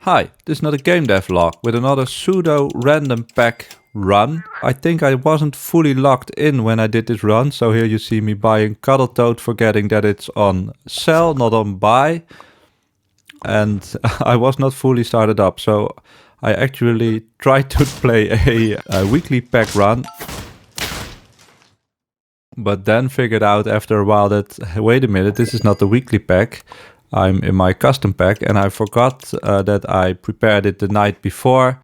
Hi, this is another game dev log with another pseudo-random pack run. I think I wasn't fully logged in when I did this run, so here you see me buying Cuddletoad, forgetting that it's on sell, not on buy. And I was not fully started up, so I actually tried to play a weekly pack run, but then figured out after a while that, wait a minute, this is not the weekly pack. I'm in my custom pack, and I forgot that I prepared it the night before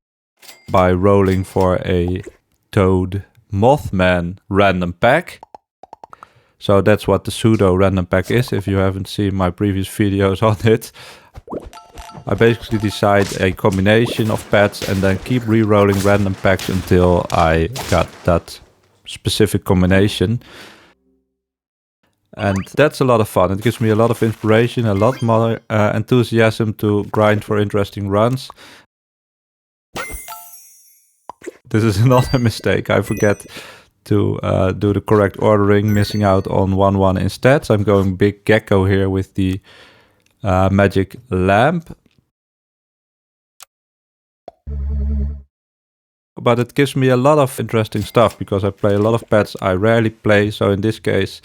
by rolling for a Toad Mothman random pack. So that's what the pseudo random pack is, if you haven't seen my previous videos on it. I basically decide a combination of pets and then keep re-rolling random packs until I got that specific combination. And that's a lot of fun. It gives me a lot of inspiration, a lot more enthusiasm to grind for interesting runs. This is another mistake. I forget to do the correct ordering, missing out on 1-1 instead. So I'm going big gecko here with the magic lamp. But it gives me a lot of interesting stuff because I play a lot of pets I rarely play. So in this case,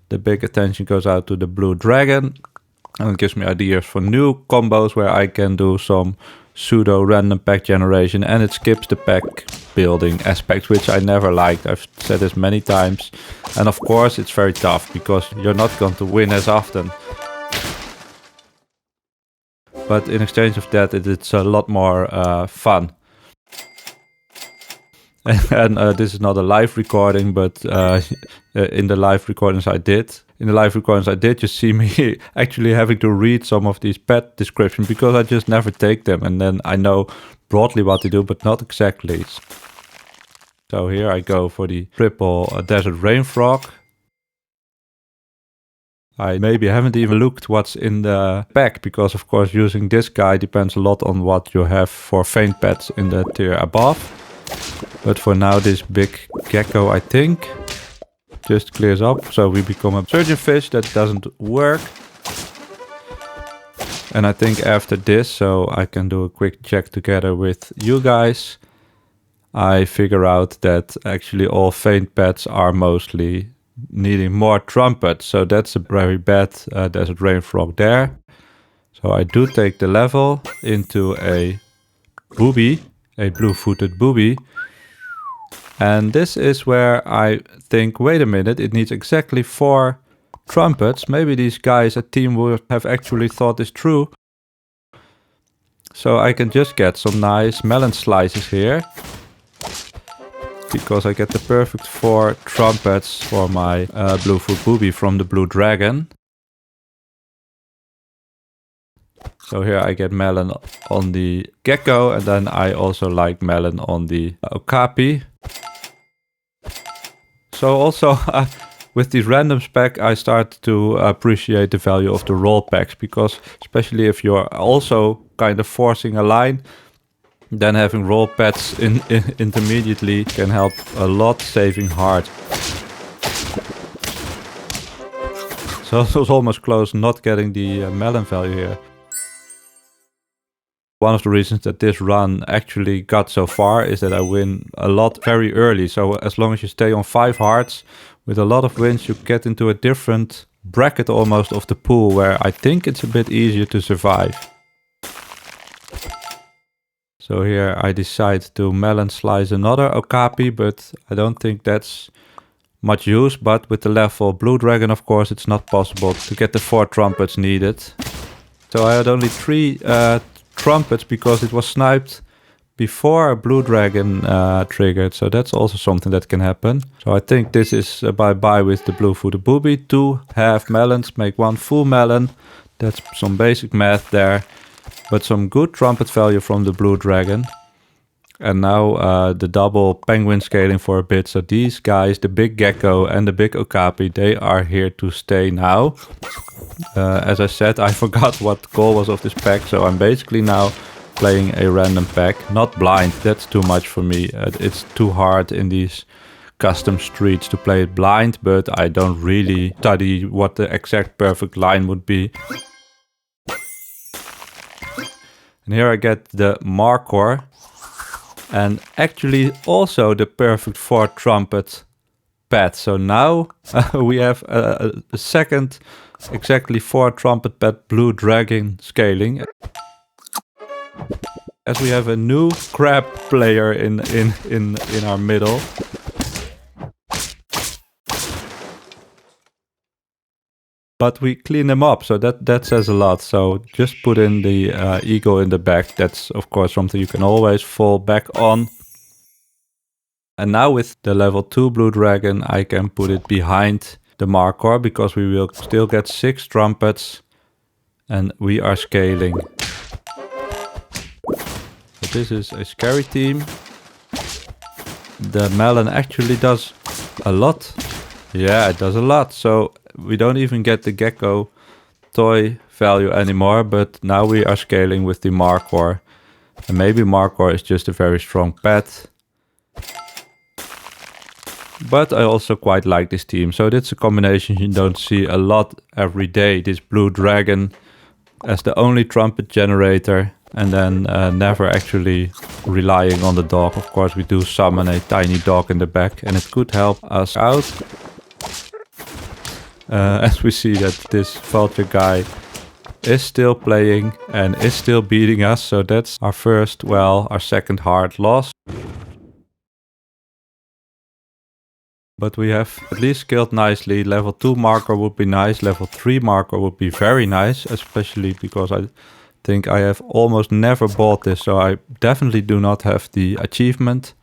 the big attention goes out to the blue dragon, and it gives me ideas for new combos where I can do some pseudo random pack generation, and it skips the pack building aspect, which I never liked. I've said this many times, and of course it's very tough because you're not going to win as often. But in exchange of that, it's a lot more fun. And this is not a live recording, but in the live recordings I did, you see me actually having to read some of these pet descriptions because I just never take them, and then I know broadly what they do, but not exactly. So here I go for the triple desert rain frog. I maybe haven't even looked what's in the pack because, of course, using this guy depends a lot on what you have for faint pets in the tier above. But for now, this big gecko, I think, just clears up. So we become a surgeonfish. That doesn't work. And I think after this, so I can do a quick check together with you guys, I figure out that actually all faint pets are mostly needing more trumpets. So that's a very bad desert rain frog there. So I do take the level into a Booby, a blue-footed Booby. And this is where I think, wait a minute, it needs exactly 4 trumpets. Maybe these guys at Team would have actually thought this through. So I can just get some nice melon slices here, because I get the perfect 4 trumpets for my blue-foot Booby from the blue dragon. So here I get melon on the gecko, and then I also like melon on the okapi. So also with these randoms pack, I start to appreciate the value of the roll packs, because especially if you're also kind of forcing a line, then having roll pets intermediately can help a lot, saving heart. So it was almost close not getting the melon value here. One of the reasons that this run actually got so far is that I win a lot very early. So as long as you stay on 5 hearts, with a lot of wins, you get into a different bracket almost of the pool, where I think it's a bit easier to survive. So here I decide to melon slice another okapi, but I don't think that's much use. But with the level blue dragon, of course, it's not possible to get the 4 trumpets needed. So I had only 3 trumpets because it was sniped before a blue dragon triggered. So that's also something that can happen. So I think this is a bye-bye with the blue-footed Booby. 2 half melons make 1 full melon. That's some basic math there. But some good trumpet value from the blue dragon. And now the double penguin scaling for a bit. So these guys, the big gecko and the big okapi, they are here to stay now. As I said, I forgot what the goal was of this pack. So I'm basically now playing a random pack. Not blind, that's too much for me. It's too hard in these custom streets to play it blind. But I don't really study what the exact perfect line would be. And here I get the Markhor. And actually also the perfect 4 trumpet pet. So now we have a second exactly 4 trumpet pet blue dragon scaling. As we have a new crab player in our middle. But we clean them up, so that says a lot. So just put in the eagle in the back. That's of course something you can always fall back on. And now with the level 2 blue dragon, I can put it behind the Markhor because we will still get 6 trumpets and we are scaling. So this is a scary team. The melon actually does a lot. Yeah, it does a lot. So we don't even get the gecko toy value anymore, but now we are scaling with the Markhor. And maybe Markhor is just a very strong pet. But I also quite like this team. So it's a combination you don't see a lot every day. This blue dragon as the only trumpet generator. And then never actually relying on the dog. Of course we do summon a tiny dog in the back. And it could help us out. As we see that this vulture guy is still playing and is still beating us. So that's our first, well, our second hard loss. But we have at least scaled nicely. Level 2 Markhor would be nice. Level 3 Markhor would be very nice. Especially because I think I have almost never bought this. So I definitely do not have the achievement.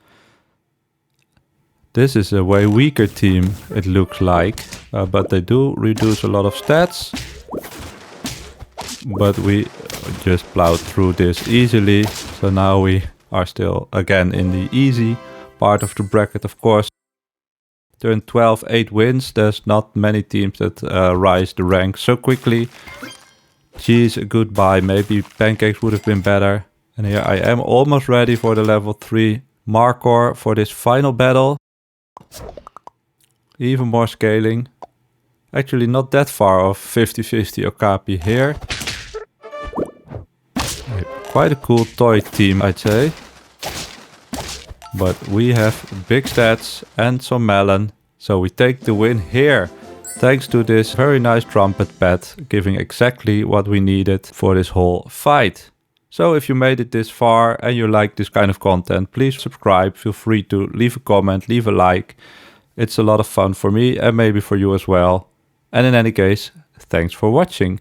This is a way weaker team, it looks like. But they do reduce a lot of stats. But we just plowed through this easily. So now we are still again in the easy part of the bracket, of course. Turn 12, 8 wins. There's not many teams that rise the rank so quickly. Geez, goodbye. Maybe pancakes would have been better. And here I am almost ready for the level 3 Markhor for this final battle. Even more scaling. Actually not that far off 50-50 Okapi here. Quite a cool toy team, I'd say. But we have big stats and some melon. So we take the win here. Thanks to this very nice trumpet pet. Giving exactly what we needed for this whole fight. So if you made it this far and you like this kind of content, please subscribe. Feel free to leave a comment, leave a like. It's a lot of fun for me and maybe for you as well. And in any case, thanks for watching.